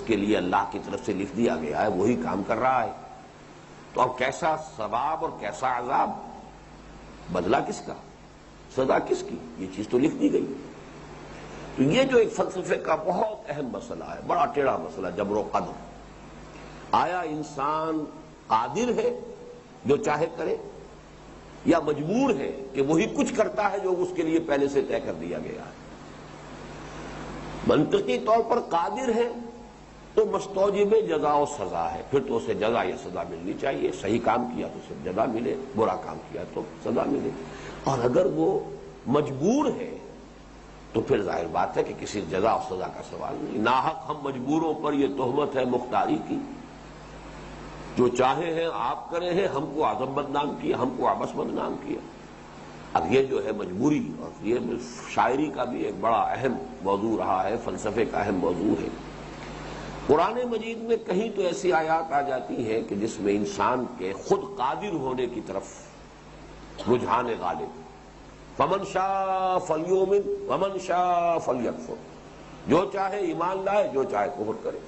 اس کے لیے اللہ کی طرف سے لکھ دیا گیا ہے وہی کام کر رہا ہے، تو اب کیسا ثواب اور کیسا عذاب، بدلہ کس کا، سزا کس کی، یہ چیز تو لکھ دی گئی۔ تو یہ جو ایک فلسفے کا بہت اہم مسئلہ ہے، بڑا ٹیڑھا مسئلہ، جبر و قدر، آیا انسان قادر ہے جو چاہے کرے، یا مجبور ہے کہ وہی کچھ کرتا ہے جو اس کے لیے پہلے سے طے کر دیا گیا ہے؟ منطقی طور پر قادر ہے تو مستوجب جزا و سزا ہے، پھر تو اسے جزا یا سزا ملنی چاہیے، صحیح کام کیا تو اسے جزا ملے، برا کام کیا تو سزا ملے۔ اور اگر وہ مجبور ہے تو پھر ظاہر بات ہے کہ کسی جزا اور سزا کا سوال نہیں۔ ناحق ہم مجبوروں پر یہ تہمت ہے مختاری کی، جو چاہے ہیں آپ کرے ہیں، ہم کو اعظم بدنام کیا، ہم کو عبث بدنام کیا۔ اب یہ جو ہے مجبوری، اور یہ شاعری کا بھی ایک بڑا اہم موضوع رہا ہے، فلسفے کا اہم موضوع ہے۔ قرآن مجید میں کہیں تو ایسی آیات آ جاتی ہیں کہ جس میں انسان کے خود قادر ہونے کی طرف رجحان غالب، فمن شاء فلیؤمن ومن شاء فلیکفر، جو چاہے ایمان لائے، جو چاہے کفر کرے۔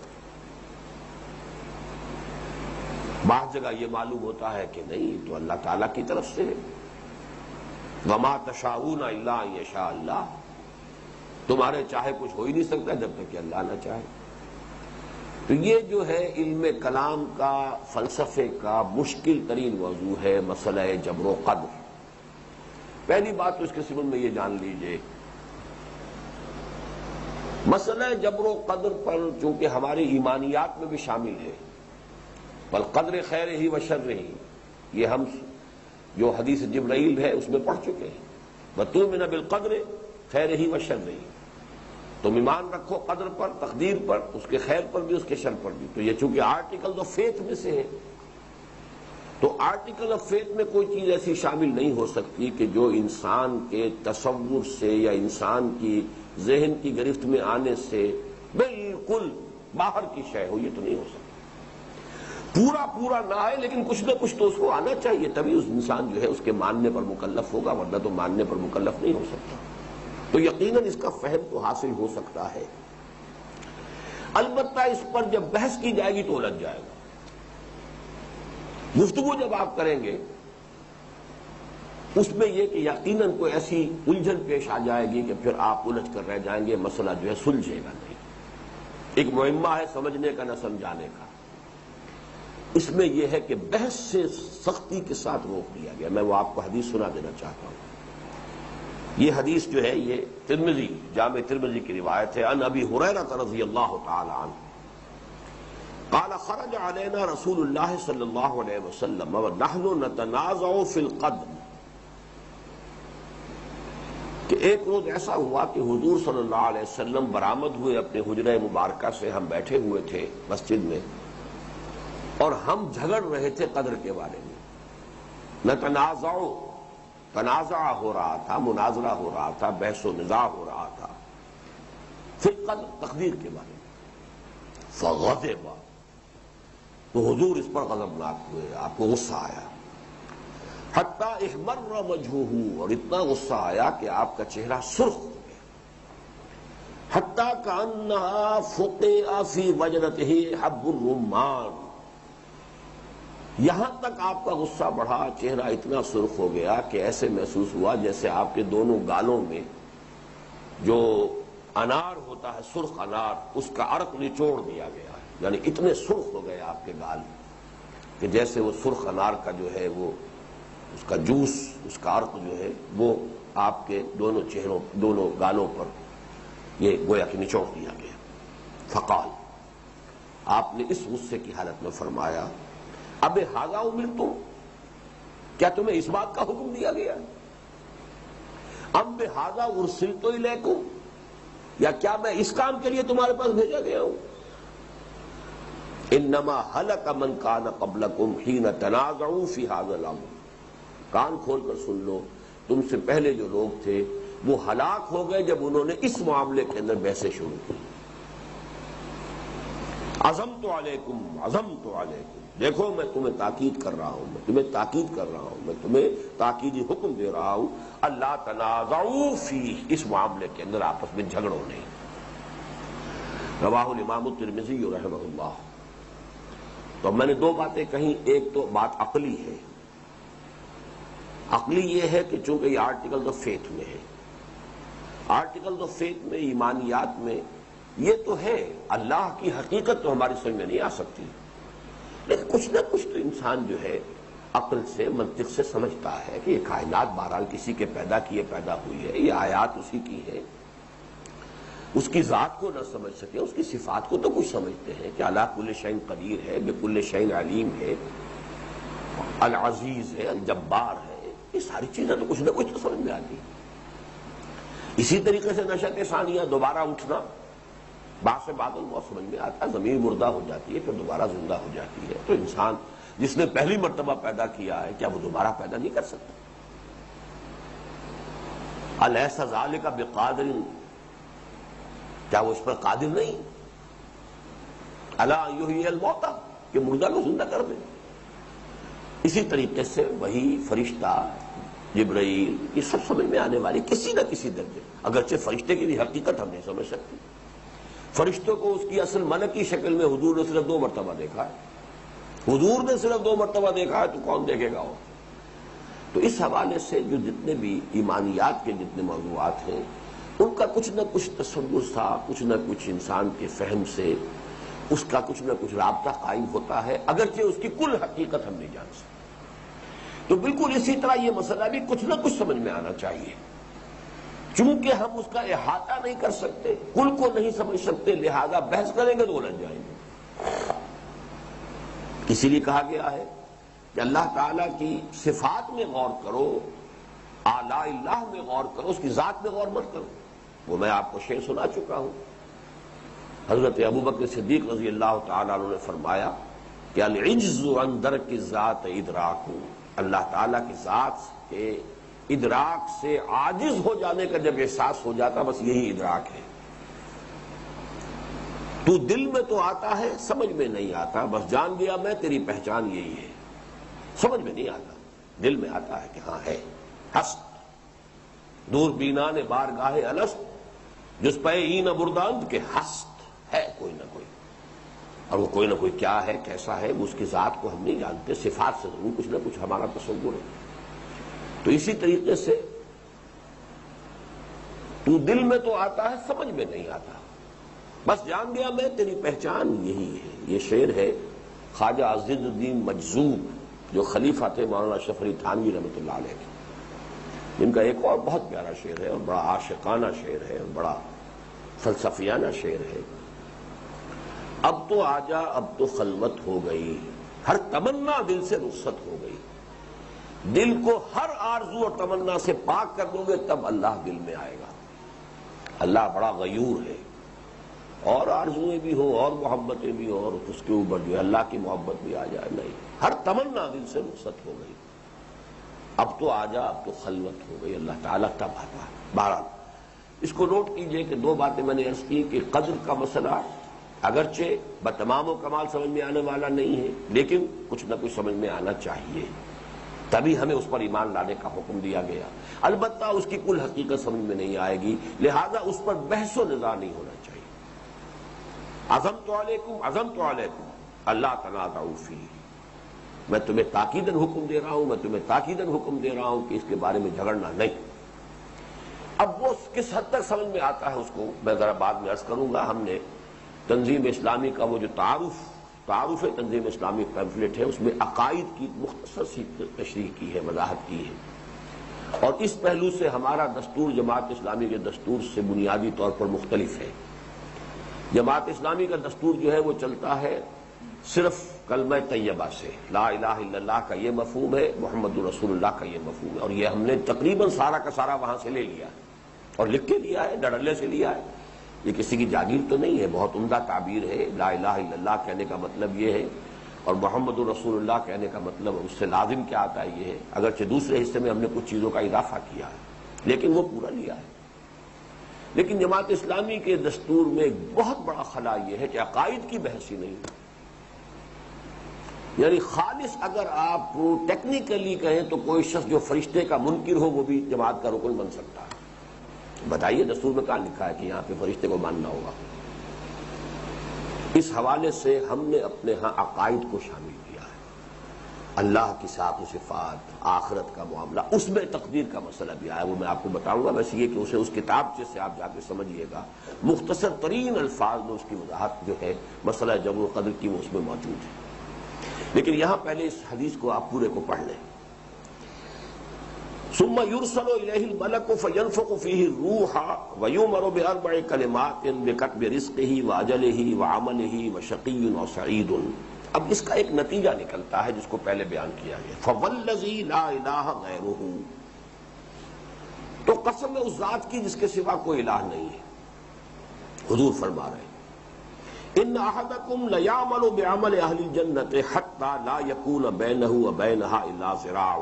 بعض جگہ یہ معلوم ہوتا ہے کہ نہیں، تو اللہ تعالیٰ کی طرف سے ہے، وما تشاءون الا ان یشاء اللہ، تمہارے چاہے کچھ ہو ہی نہیں سکتا جب تک کہ اللہ نہ چاہے۔ تو یہ جو ہے علم کلام کا، فلسفے کا مشکل ترین موضوع ہے، مسئلہ جبر و قدر۔ پہلی بات تو اس کے سبب میں یہ جان لیجئے، مسئلہ جبر و قدر پر چونکہ ہماری ایمانیات میں بھی شامل ہے، والقدر خیر ہی و شر ہی، یہ ہم جو حدیث جبرائیل ہے اس میں پڑھ چکے ہیں، وَتُؤْمِنَ بِالْقَدْرِ خَيْرِهِ وَشَرِّهِ، تم ایمان رکھو قدر پر، تقدیر پر، اس کے خیر پر بھی، اس کے شر پر بھی۔ تو یہ چونکہ آرٹیکل آف فیتھ میں سے ہے، تو آرٹیکل آف فیتھ میں کوئی چیز ایسی شامل نہیں ہو سکتی کہ جو انسان کے تصور سے یا انسان کی ذہن کی گرفت میں آنے سے بالکل باہر کی شے ہو، یہ تو نہیں ہو سکتا۔ پورا نہ آئے لیکن کچھ نہ کچھ تو اس کو آنا چاہیے، تبھی اس انسان جو ہے اس کے ماننے پر مکلف ہوگا، ورنہ تو ماننے پر مکلف نہیں ہو سکتا۔ تو یقیناً اس کا فہم تو حاصل ہو سکتا ہے، البتہ اس پر جب بحث کی جائے گی تو الجھ جائے گا۔ گفتگو جب آپ کریں گے اس میں یہ کہ یقیناً کوئی ایسی الجھن پیش آ جائے گی کہ پھر آپ الجھ کر رہ جائیں گے، مسئلہ جو ہے سلجھے گا نہیں۔ ایک معمہ ہے سمجھنے کا نہ سمجھانے کا، اس میں یہ ہے کہ بحث سے سختی کے ساتھ روک دیا گیا۔ میں وہ آپ کو حدیث سنا دینا چاہتا ہوں۔ یہ حدیث جو ہے یہ ترمذی، جامع ترمذی کی روایت ہے، عن ابی ہریرہ رضی اللہ تعالی عنہ قال خرج علینا رسول اللہ صلی اللہ علیہ وسلم ونحن نتنازع فی القدر، کہ ایک روز ایسا ہوا کہ حضور صلی اللہ علیہ وسلم برآمد ہوئے اپنے حجرہ مبارکہ سے، ہم بیٹھے ہوئے تھے مسجد میں اور ہم جھگڑ رہے تھے قدر کے بارے میں۔ نتنازع، تنازع ہو رہا تھا، مناظرہ ہو رہا تھا، بحث و نزاع ہو رہا تھا فی القدر، تقدیر کے بارے میں۔ فغضب، تو حضور اس پر غضبناک ہوئے، آپ کو غصہ آیا۔ حتی احمر وجہہ، اور اتنا غصہ آیا کہ آپ کا چہرہ سرخ ہو گیا۔ حتی کأنہا فقع فی وجنتہ حب الرمان، یہاں تک آپ کا غصہ بڑھا، چہرہ اتنا سرخ ہو گیا کہ ایسے محسوس ہوا جیسے آپ کے دونوں گالوں میں جو انار ہوتا ہے، سرخ انار، اس کا عرق نچوڑ دیا گیا ہے، یعنی اتنے سرخ ہو گئے آپ کے گال کہ جیسے وہ سرخ انار کا جو ہے وہ اس کا جوس، اس کا عرق جو ہے وہ آپ کے دونوں چہروں، دونوں گالوں پر یہ گویا کہ نچوڑ دیا گیا۔ فقال، آپ نے اس غصے کی حالت میں فرمایا، اب ھذا امرتم، کیا تمہیں اس بات کا حکم دیا گیا؟ اب ھذا ارسلت الیکم، یا کیا میں اس کام کے لیے تمہارے پاس بھیجا گیا ہوں؟ انما ہلک من کان قبلکم حین تنازعوا فی ھذا الامر، کان کھول کر سن لو، تم سے پہلے جو لوگ تھے وہ ہلاک ہو گئے جب انہوں نے اس معاملے کے اندر بحثیں شروع کی۔ عزمت علیکم، عزمت علیکم، دیکھو میں تمہیں تاکید کر رہا ہوں، میں تمہیں تاکید کر رہا ہوں، میں تمہیں تاکیدی حکم دے رہا ہوں، اللہ تنازعوا فیہ، اس معاملے کے اندر آپس میں جھگڑو نہیں۔ رواہ الامام الترمذی رحمہ اللہ. تو میں نے دو باتیں کہیں، ایک تو بات عقلی ہے. عقلی یہ ہے کہ چونکہ یہ آرٹیکل آف فیتھ میں ہے، آرٹیکل آف فیتھ میں، ایمانیات میں یہ تو ہے، اللہ کی حقیقت تو ہماری سمجھ میں نہیں آ سکتی، لیکن کچھ نہ کچھ تو انسان جو ہے عقل سے، منطق سے سمجھتا ہے کہ یہ کائنات بہرحال کسی کے پیدا کیے پیدا ہوئی ہے، یہ آیات اسی کی ہے. اس کی ذات کو نہ سمجھ سکے، اس کی صفات کو تو کچھ سمجھتے ہیں کہ اللہ کل شیء قدیر ہے، بکل شیء علیم ہے، العزیز ہے، الجبار ہے. یہ ساری چیزیں تو کچھ نہ کچھ تو سمجھ میں آتی. اسی طریقے سے نشأۃ ثانیہ، دوبارہ اٹھنا، بعد سے بادل بہت سمجھ میں آتا ہے، زمین مردہ ہو جاتی ہے پھر دوبارہ زندہ ہو جاتی ہے. تو انسان جس نے پہلی مرتبہ پیدا کیا ہے، کیا وہ دوبارہ پیدا نہیں کر سکتا؟ الیس ذالک بقادر، کیا وہ اس پر قادر نہیں؟ الا یحیی الموتى، کہ مردہ کو زندہ کر دے. اسی طریقے سے وہی فرشتہ، جبرائیل، یہ سب سمجھ میں آنے والی کسی نہ کسی درجے، اگرچہ فرشتے کی بھی حقیقت ہم نہیں سمجھ سکتے. فرشتوں کو اس کی اصل ملکی شکل میں حضور نے صرف 2 مرتبہ دیکھا ہے. حضور نے صرف 2 مرتبہ دیکھا ہے تو کون دیکھے گا وہ؟ تو اس حوالے سے جو جتنے بھی ایمانیات کے جتنے موضوعات ہیں، ان کا کچھ نہ کچھ تصور تھا، کچھ نہ کچھ انسان کے فہم سے اس کا کچھ نہ کچھ رابطہ قائم ہوتا ہے، اگرچہ اس کی کل حقیقت ہم نہیں جان سکتے. تو بالکل اسی طرح یہ مسئلہ بھی کچھ نہ کچھ سمجھ میں آنا چاہیے. چونکہ ہم اس کا احاطہ نہیں کر سکتے، کل کو نہیں سمجھ سکتے، لہذا بحث کریں گے تو الجھ جائیں گے. اسی لیے کہا گیا ہے کہ اللہ تعالیٰ کی صفات میں غور کرو، آلاء اللہ میں غور کرو، اس کی ذات میں غور مت کرو. وہ میں آپ کو شعر سنا چکا ہوں. حضرت ابوبکر صدیق رضی اللہ تعالیٰ عنہ نے فرمایا کہ العجز عن درک الذات ادراک، اللہ تعالیٰ کی ذات کے ادراک سے عاجز ہو جانے کا جب احساس ہو جاتا، بس یہی ادراک ہے. تو دل میں تو آتا ہے، سمجھ میں نہیں آتا، بس جان گیا میں تیری پہچان یہی ہے. سمجھ میں نہیں آتا، دل میں آتا ہے کہ ہاں ہے. ہست دور بینان بارگاہ الست، جس پہ این برداند کے ہست ہے کوئی نہ کوئی. اور وہ کوئی نہ کوئی کیا ہے، کیسا ہے، اس کی ذات کو ہم نہیں جانتے، صفات سے ضرور کچھ نہ کچھ ہمارا تصور ہے. تو اسی طریقے سے تو دل میں تو آتا ہے، سمجھ میں نہیں آتا، بس جان گیا میں تیری پہچان یہی ہے. یہ شعر ہے خواجہ عز الدین مجذوب، جو خلیفہ تھے مولانا اشرف علی تھانوی رحمۃ اللہ علیہ کے، جن کا ایک اور بہت پیارا شعر ہے اور بڑا عاشقانہ شعر ہے اور بڑا فلسفیانہ شعر ہے. اب تو آجا اب تو خلوت ہو گئی، ہر تمنا دل سے رخصت ہو گئی. دل کو ہر آرزو اور تمنا سے پاک کر دو گے تب اللہ دل میں آئے گا. اللہ بڑا غیور ہے، اور آرزویں بھی ہوں اور محبتیں بھی ہوں، اور اس کے اوپر جو اللہ کی محبت بھی آ جائے. نہیں، ہر تمنا دل سے رخصت ہو گئی. اب تو آجا اب تو خلوت ہو گئی، اللہ تعالیٰ تب آتا ہے. بہرحال اس کو نوٹ کیجئے کہ 2 باتیں میں نے عرض کی کہ قدر کا مسئلہ اگرچہ بتمام و کمال سمجھ میں آنے والا نہیں ہے، لیکن کچھ نہ کچھ سمجھ میں آنا چاہیے، تبھی ہمیں اس پر ایمان لانے کا حکم دیا گیا. البتہ اس کی کل حقیقت سمجھ میں نہیں آئے گی، لہذا اس پر بحث و نزاع نہیں ہونا چاہیے. عزمت علیکم اللہ تنازعوا فیہ، میں تمہیں تاکیداً حکم دے رہا ہوں، میں تمہیں تاکیداً حکم دے رہا ہوں کہ اس کے بارے میں جھگڑنا نہیں. اب وہ کس حد تک سمجھ میں آتا ہے اس کو میں ذرا بعد میں عرض کروں گا. ہم نے تنظیم اسلامی کا وہ جو تعارف تنظیم اسلامی پیمفلیٹ ہے، اس میں عقائد کی مختصر سی تشریح کی ہے، وضاحت کی ہے. اور اس پہلو سے ہمارا دستور جماعت اسلامی کے دستور سے بنیادی طور پر مختلف ہے. جماعت اسلامی کا دستور جو ہے وہ چلتا ہے صرف کلمہ طیبہ سے، لا الہ الا اللہ کا یہ مفہوم ہے، محمد رسول اللہ کا یہ مفہوم ہے. اور یہ ہم نے تقریباً سارا کا سارا وہاں سے لے لیا ہے اور لکھ کے لیا ہے، ڈڈلے سے لیا ہے. یہ کسی کی جاگیر تو نہیں ہے، بہت عمدہ تعبیر ہے. لا الہ الا اللہ کہنے کا مطلب یہ ہے، اور محمد رسول اللہ کہنے کا مطلب اس سے لازم کیا آتا ہے یہ ہے. اگرچہ دوسرے حصے میں ہم نے کچھ چیزوں کا اضافہ کیا ہے، لیکن وہ پورا لیا ہے. لیکن جماعت اسلامی کے دستور میں ایک بہت بڑا خلا یہ ہے کہ عقائد کی بحث ہی نہیں. یعنی خالص اگر آپ ٹیکنیکلی کہیں تو کوئی شخص جو فرشتے کا منکر ہو وہ بھی جماعت کا رکن بن سکتا ہے. بتائیے دستور میں کہاں لکھا ہے کہ یہاں پہ فرشتے کو ماننا ہوگا؟ اس حوالے سے ہم نے اپنے ہاں عقائد کو شامل کیا ہے، اللہ کی ذات و صفات، آخرت کا معاملہ، اس میں تقدیر کا مسئلہ بھی آیا، وہ میں آپ کو بتاؤں گا۔ بس یہ کہ اسے اس کتاب سے آپ جا کے سمجھیے گا، مختصر ترین الفاظ میں اس کی وضاحت جو ہے مسئلہ جبر و قدر کی وہ اس میں موجود ہے۔ لیکن یہاں پہلے اس حدیث کو آپ پورے کو پڑھ لیں۔ ثم يرسل إليه الملك فينفخ فيه الروح ويؤمر بأربع كلمات بكتب رزقه وأجله وعمله وشقي أو سعيد۔ اب اس کا ایک نتیجہ نکلتا ہے جس کو پہلے بیان کیا گیا، فوالذی لا الہ غیرہ، تو قسم اس ذات کی جس کے سوا کوئی الہ نہیں ہے۔ حضور فرما رہے ہیں ان احدکم لیعمل بعمل اہل الجنۃ حتی لا یکون بینہ وبینہا الا ذراع،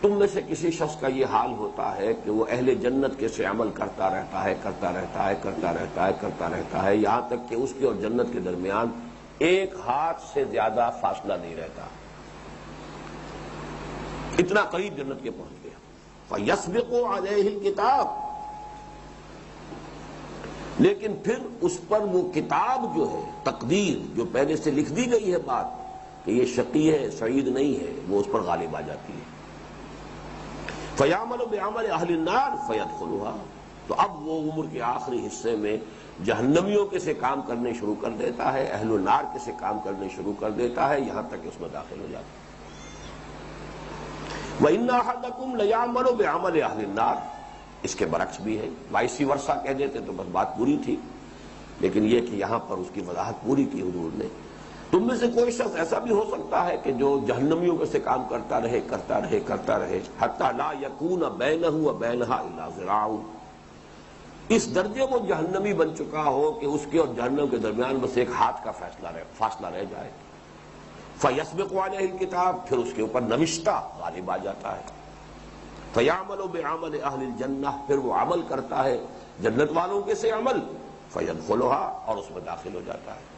تم میں سے کسی شخص کا یہ حال ہوتا ہے کہ وہ اہل جنت کے سے عمل کرتا رہتا ہے کرتا رہتا ہے کرتا رہتا ہے کرتا رہتا ہے، یہاں تک کہ اس کے اور جنت کے درمیان ایک ہاتھ سے زیادہ فاصلہ نہیں رہتا، اتنا قریب جنت کے پہنچ گیا۔ فَيَسْبِقُ عَلَيْهِ الْكِتَابُ، لیکن پھر اس پر وہ کتاب جو ہے، تقدیر جو پہلے سے لکھ دی گئی ہے بات کہ یہ شقی ہے سعید نہیں ہے، وہ اس پر غالب آ جاتی ہے۔ فَيَعْمَلُ بِعَمَلِ أَهْلِ النَّارِ فَيَدْخُلُهَا، تو اب وہ عمر کے آخری حصے میں جہنمیوں کے سے کام کرنے شروع کر دیتا ہے، اہل النار کے سے کام کرنے شروع کر دیتا ہے، یہاں تک کہ اس میں داخل ہو جاتا ہے۔ وَإِنَّ أَحَدَكُمْ لَيَعْمَلُ بِعَمَلِ أَهْلِ النَّارِ، اس کے برعکس بھی ہے، وائسی ورثہ کہہ دیتے تو بس بات پوری تھی، لیکن یہ کہ یہاں پر اس کی وضاحت پوری کی حضور نے۔ تم میں سے کوئی شخص ایسا بھی ہو سکتا ہے کہ جو جہنمیوں کے سے کام کرتا رہے کرتا رہے کرتا رہے، حتی لا یکون بینہ وبینہا الا ذراع، اس درجے وہ جہنمی بن چکا ہو کہ اس کے اور جہنم کے درمیان بس ایک ہاتھ کا فاصلہ رہ جائے۔ فیسبق علیہ الکتاب، پھر اس کے اوپر نوشتہ غالب آ جاتا ہے۔ فیعمل بعمل اہل الجنہ، پھر وہ عمل کرتا ہے جنت والوں کے سے عمل، فیدخلھا، اور اس میں داخل ہو جاتا ہے۔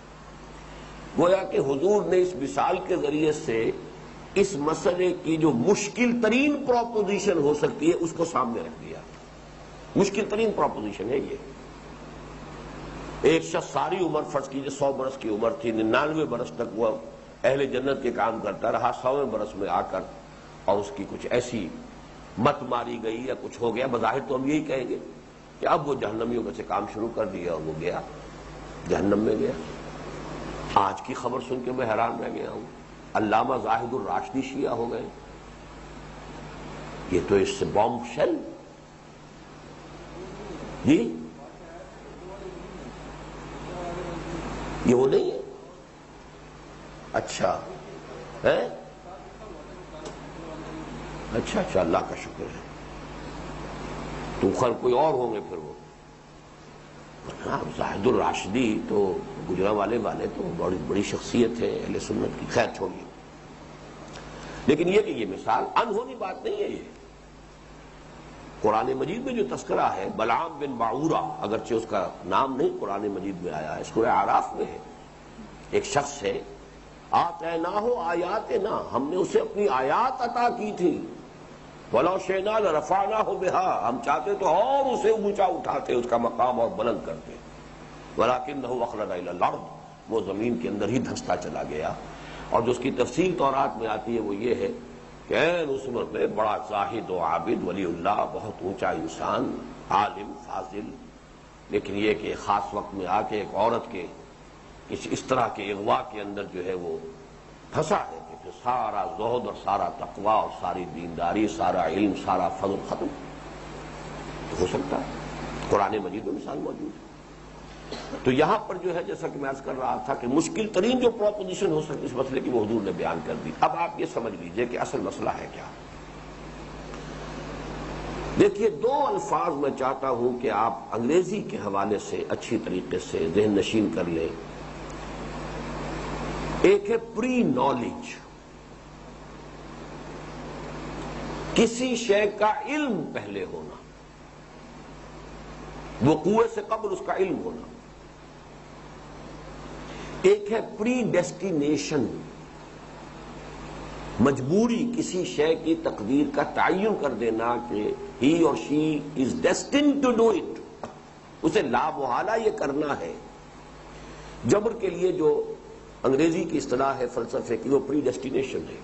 گویا کہ حضور نے اس مثال کے ذریعے سے اس مسئلے کی جو مشکل ترین پروپوزیشن ہو سکتی ہے اس کو سامنے رکھ دیا۔ مشکل ترین پروپوزیشن ہے یہ، ایک شخص ساری عمر، فرض کیجئے 100 برس کی عمر تھی، 99 برس تک وہ اہل جنت کے کام کرتا رہا، 100ویں برس میں آ کر اور اس کی کچھ ایسی مت ماری گئی یا کچھ ہو گیا، بظاہر تو ہم یہی کہیں گے کہ اب وہ جہنمیوں میں سے کام شروع کر دیا اور وہ گیا جہنم میں گیا۔ آج کی خبر سن کے میں حیران رہ گیا ہوں، علامہ زاہد الراشدی شیعہ ہو گئے، یہ تو اس سے بومب شیل جی، یہ وہ نہیں ہے؟ اچھا ہے، اچھا اللہ کا شکر ہے، تو خیر کوئی اور ہوں گے پھر وہ۔ ہاں زاہد الراشدی تو گجرانوالے والے تو بڑی بڑی شخصیت ہے اہل سنت کی، خیر چھوڑیے۔ لیکن یہ کہ یہ مثال انہونی بات نہیں ہے، یہ قرآن مجید میں جو تذکرہ ہے بلعام بن باعورہ، اگرچہ اس کا نام نہیں قرآن مجید میں آیا ہے، سورہ اعراف میں ہے، ایک شخص ہے، آتیناہ آیاتنا، ہم نے اسے اپنی آیات عطا کی تھی، وَلَوْ شِئْنَا لَرَفَعْنَاهُ بِهَا، ہم چاہتے تو اور اسے اونچا اٹھاتے، اس کا مقام اور بلند کرتے، وَلَكِنَّهُ أَخْلَدَ إِلَى الْأَرْضِ، وہ زمین کے اندر ہی دھنستا چلا گیا۔ اور جو اس کی تفصیل تورات میں آتی ہے وہ یہ ہے کہ اس عمر میں بڑا زاہد و عابد ولی اللہ، بہت اونچا انسان، عالم فاضل، لیکن یہ کہ خاص وقت میں آ کے ایک عورت کے اس طرح کے اغوا کے اندر جو ہے وہ پھنسا ہے کہ پھر سارا زہد اور سارا تقوی اور ساری دینداری، سارا علم، سارا فضل ختم ہو سکتا ہے۔ قرآن مجید میں مثال موجود ہے۔ تو یہاں پر جو ہے جیسا کہ میں عرض کر رہا تھا کہ مشکل ترین جو پروپوزیشن ہو سکتی اس مسئلے کی وہ حضور نے بیان کر دی۔ اب آپ یہ سمجھ لیجئے کہ اصل مسئلہ ہے کیا۔ دیکھیے، دو الفاظ میں چاہتا ہوں کہ آپ انگریزی کے حوالے سے اچھی طریقے سے ذہن نشین کر لیں۔ ایک ہے پری نالج، کسی شے کا علم پہلے ہونا، وقوع سے قبل اس کا علم ہونا۔ ایک ہے پری ڈیسٹینیشن، مجبوری کسی شے کی تقدیر کا تعین کر دینا کہ ہی اور شی از ڈیسٹینڈ ٹو ڈو اٹ، اسے لا محالہ یہ کرنا ہے۔ جبر کے لیے جو انگریزی کی اصطلاح ہے فلسفے کی، وہ پری ڈیسٹینیشن ہے.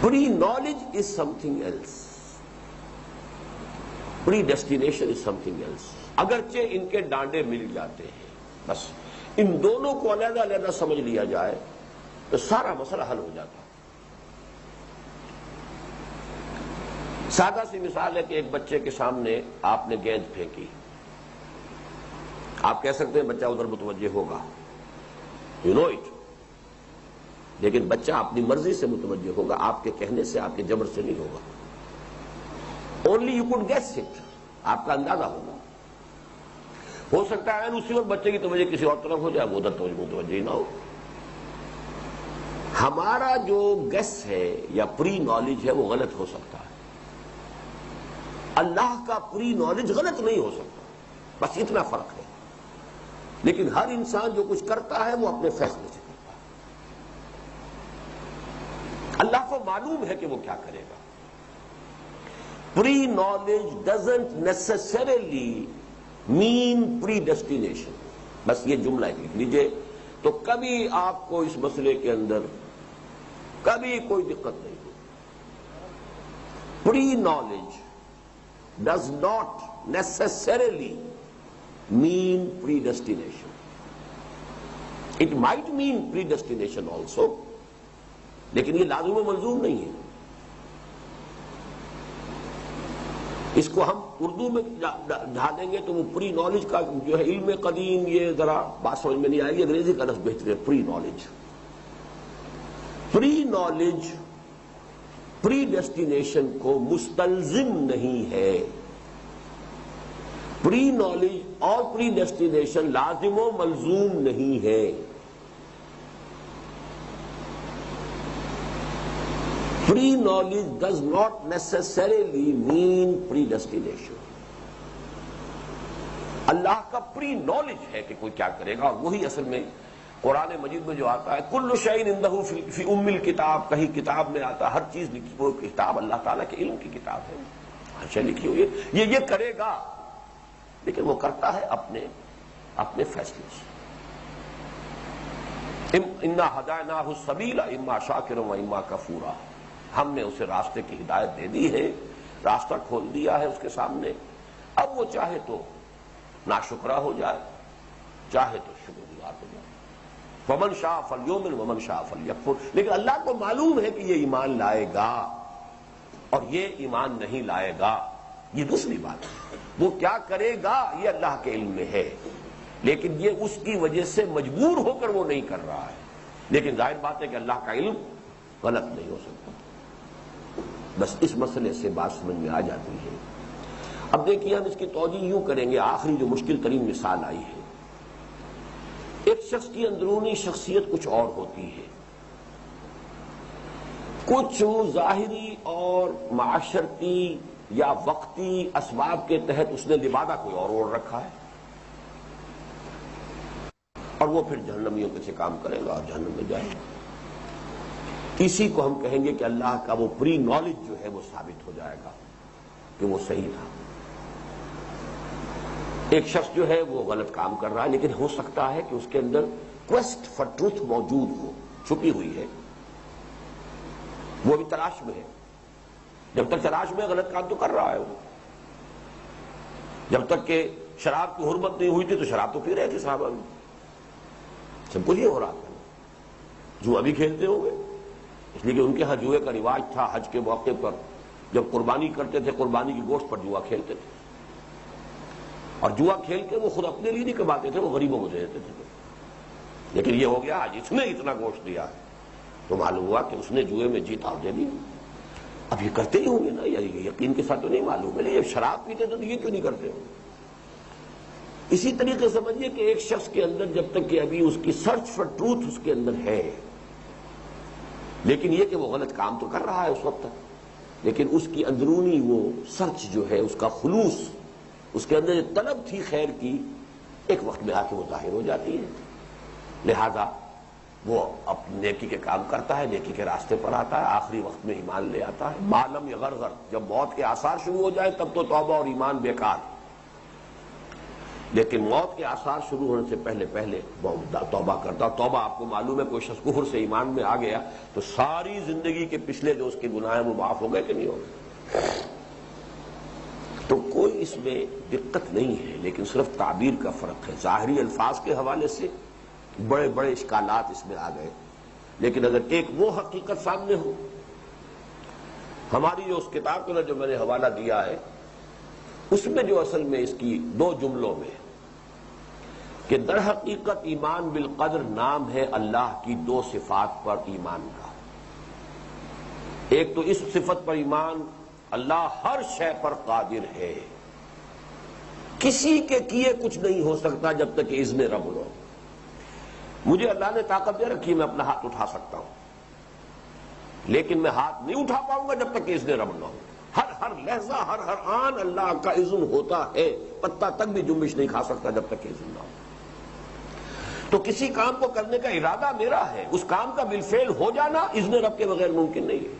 Pre knowledge is something else, predestination is something else. اگرچہ ان کے ڈانڈے مل جاتے ہیں، بس ان دونوں کو علیحدہ علیحدہ سمجھ لیا جائے تو سارا مسئلہ حل ہو جاتا. سادہ سی مثال ہے کہ ایک بچے کے سامنے آپ نے گیند پھینکی، آپ کہہ سکتے ہیں بچہ ادھر متوجہ ہوگا، یو نو اٹ، لیکن بچہ اپنی مرضی سے متوجہ ہوگا، آپ کے کہنے سے، آپ کے جبر سے نہیں ہوگا. Only you could guess it, آپ کا اندازہ ہوگا. ہو سکتا ہے اسی وقت بچے کی توجہ کسی اور طرف ہو جائے، وہ ادھر متوجہ ہی نہ ہو. ہمارا جو گیس ہے یا پری نالج ہے وہ غلط ہو سکتا ہے. اللہ کا پری نالج غلط نہیں ہو سکتا، بس اتنا فرق ہے. لیکن ہر انسان جو کچھ کرتا ہے وہ اپنے فیصلے سے کرتا ہے. اللہ کو معلوم ہے کہ وہ کیا کرے گا. Pre knowledge doesn't necessarily mean predestination. بس یہ جملہ لکھ لیجئے تو کبھی آپ کو اس مسئلے کے اندر کبھی کوئی دقت نہیں ہوگی. Pre knowledge does not necessarily mean predestination. It might mean predestination also, لیکن یہ لازم و ملزوم نہیں ہے. اس کو ہم اردو میں ڈھالیں گے تو وہ پری نالج کا جو ہے علم قدیم، یہ ذرا بات سمجھ میں نہیں آئے گی. انگریزی کا لفظ بہتر ہے، پری نالج. پری نالج پری ڈیسٹینیشن کو مستلزم نہیں ہے. پری نالج اور پری ڈیسٹینیشن لازم و ملزوم نہیں ہے. Pre knowledge does not necessarily mean predestination. Allah کا پری نالج ہے کہ کوئی کیا کرے گا، اور وہی اصل میں قرآن مجید میں جو آتا ہے کل شیء عنده فی ام الکتاب، کہیں کتاب میں آتا ہے ہر چیز لکھی، وہ کتاب اللہ تعالیٰ کے علم کی کتاب ہے، ہر شے لکھی ہوئی ہے. یہ کرے گا، لیکن وہ کرتا ہے اپنے فیصلے سے. انا ہدیناہ السبیل اما شاکرا و اما کفورا. ہم نے اسے راستے کی ہدایت دے دی ہے، راستہ کھول دیا ہے اس کے سامنے. اب وہ چاہے تو ناشکرا ہو جائے، چاہے تو شکر گزار ہو جائے. فمن شاء فلیؤمن ومن شاء فلیکفر. لیکن اللہ کو معلوم ہے کہ یہ ایمان لائے گا اور یہ ایمان نہیں لائے گا، یہ دوسری بات ہے. وہ کیا کرے گا یہ اللہ کے علم میں ہے، لیکن یہ اس کی وجہ سے مجبور ہو کر وہ نہیں کر رہا ہے. لیکن ظاہر بات ہے کہ اللہ کا علم غلط نہیں ہو سکتا. بس اس مسئلے سے بات سمجھ میں آ جاتی ہے. اب دیکھیے ہم اس کی توجیہ یوں کریں گے. آخری جو مشکل ترین مثال آئی ہے، ایک شخص کی اندرونی شخصیت کچھ اور ہوتی ہے، کچھ ظاہری اور معاشرتی یا وقتی اسباب کے تحت اس نے لبادہ کوئی اور اوڑھ رکھا ہے، اور وہ پھر جہنمیوں کے سے کام کرے گا اور جہنم میں جائے گا. اسی کو ہم کہیں گے کہ اللہ کا وہ پری نالج جو ہے وہ ثابت ہو جائے گا کہ وہ صحیح تھا. ایک شخص جو ہے وہ غلط کام کر رہا ہے، لیکن ہو سکتا ہے کہ اس کے اندر کویسٹ فار ٹروتھ موجود ہو، چھپی ہوئی ہے، وہ بھی تلاش میں ہے. جب تک تلاش میں غلط کام تو کر رہا ہے وہ. جب تک کہ شراب کی حرمت نہیں ہوئی تھی تو شراب تو پی رہے تھے صحابہ بھی، سب کچھ یہ ہو رہا تھا. جوا بھی کھیلتے ہوں گے، اس لیے کہ ان کے ہاں جوئے کا رواج تھا. حج کے موقع پر جب قربانی کرتے تھے، قربانی کی گوشت پر جوا کھیلتے تھے، اور جوا کھیل کے وہ خود اپنے لیے نہیں کماتے تھے، وہ غریبوں کو دے دیتے تھے. لیکن یہ ہو گیا آج اس نے اتنا گوشت دیا ہے تو معلوم ہوا کہ اس نے جوئے میں جیتا اور دے دی. اب یہ کرتے ہی ہوں گے نا، یقین کے ساتھ تو نہیں معلوم ہے، یہ شراب پیتے تو یہ کیوں نہیں کرتے ہوں. اسی طریقے سمجھیے کہ ایک شخص کے اندر جب تک کہ ابھی اس کی سرچ فار ٹروتھ اس کے اندر ہے، لیکن یہ کہ وہ غلط کام تو کر رہا ہے اس وقت تک، لیکن اس کی اندرونی وہ سرچ جو ہے، اس کا خلوص، اس کے اندر جو طلب تھی خیر کی، ایک وقت میں آ کے وہ ظاہر ہو جاتی ہے. لہذا وہ اپنے نیکی کے کام کرتا ہے، نیکی کے راستے پر آتا ہے، آخری وقت میں ایمان لے آتا ہے. معلم یغرغر، جب موت کے آثار شروع ہو جائے تب تو توبہ اور ایمان بیکار. لیکن موت کے آثار شروع ہونے سے پہلے پہلے توبہ کرتا. توبہ آپ کو معلوم ہے کوئی شخص کفر سے ایمان میں آ گیا تو ساری زندگی کے پچھلے جو اس کے گناہ ہیں وہ معاف ہو گئے کہ نہیں ہو گئے. تو کوئی اس میں دقت نہیں ہے، لیکن صرف تعبیر کا فرق ہے. ظاہری الفاظ کے حوالے سے بڑے بڑے اشکالات اس میں آ گئے، لیکن اگر ایک وہ حقیقت سامنے ہو، ہماری جو اس کتاب کو جو میں نے حوالہ دیا ہے اس میں جو اصل میں اس کی دو جملوں میں کہ در حقیقت ایمان بالقدر نام ہے اللہ کی دو صفات پر ایمان کا. ایک تو اس صفت پر ایمان اللہ ہر شے پر قادر ہے، کسی کے کیے کچھ نہیں ہو سکتا جب تک کہ اذن رب ہو. مجھے اللہ نے طاقت دے رکھی ہے، میں اپنا ہاتھ اٹھا سکتا ہوں، لیکن میں ہاتھ نہیں اٹھا پاؤں گا جب تک کہ اذن رب نہ ہو. ہر لہجہ ہر آن اللہ کا اذن ہوتا ہے. پتا تک بھی جنبش نہیں کھا سکتا جب تک کہ اذن نہ ہو. تو کسی کام کو کرنے کا ارادہ میرا ہے، اس کام کا بالفعل ہو جانا اذن رب کے بغیر ممکن نہیں ہے.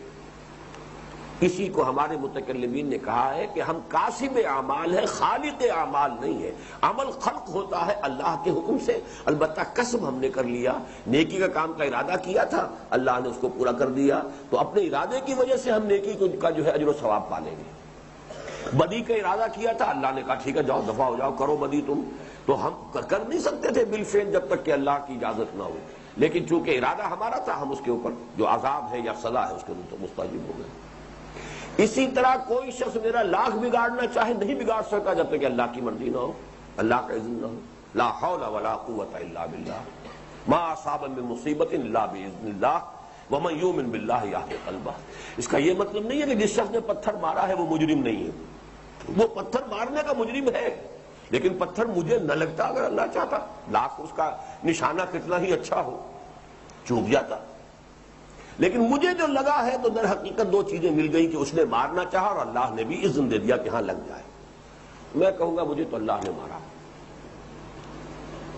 اسی کو ہمارے متکلمین نے کہا ہے کہ ہم کاسب اعمال ہے، خالق اعمال نہیں ہے. عمل خلق ہوتا ہے اللہ کے حکم سے، البتہ کسب ہم نے کر لیا. نیکی کا کام کا ارادہ کیا تھا، اللہ نے اس کو پورا کر دیا، تو اپنے ارادے کی وجہ سے ہم نیکی کا جو ہے اجر و ثواب پالیں گے. بدی کا ارادہ کیا تھا، اللہ نے کہا ٹھیک ہے جاؤ دفع ہو جاؤ، کرو بدی تم. تو ہم کر نہیں سکتے تھے بالفعل جب تک کہ اللہ کی اجازت نہ ہو، لیکن چونکہ ارادہ ہمارا تھا ہم اس کے اوپر جو عذاب ہے یا سزا ہے اس کے اوپر مستحق ہو گئے. اسی طرح کوئی شخص میرا لاکھ بگاڑنا چاہے نہیں بگاڑ سکتا جب تک کہ اللہ کی مرضی نہ ہو، اللہ کا اذن نہ ہو. لا حول ولا قوت الا باللہ ما اصاب من مصیبت الا باذن اللہ ومن یؤمن باللہ یہد قلبہ. اس کا یہ مطلب نہیں ہے کہ جس شخص نے پتھر مارا ہے وہ مجرم نہیں ہے. وہ پتھر مارنے کا مجرم ہے، لیکن پتھر مجھے نہ لگتا اگر اللہ چاہتا. لاکھ اس کا نشانہ کتنا ہی اچھا ہو چوک جاتا، لیکن مجھے جو لگا ہے تو در حقیقت دو چیزیں مل گئی کہ اس نے مارنا چاہا اور اللہ نے بھی اذن دے دیا کہ ہاں لگ جائے. میں کہوں گا مجھے تو اللہ نے مارا،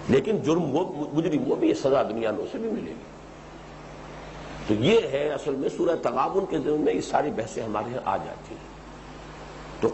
لیکن جرم وہ مجرم وہ بھی سزا دنیا میں اسے بھی ملے گی. تو یہ ہے اصل میں سورہ تغابن کے ضمن میں یہ ساری بحثیں ہمارے یہاں آ جاتی ہیں. تو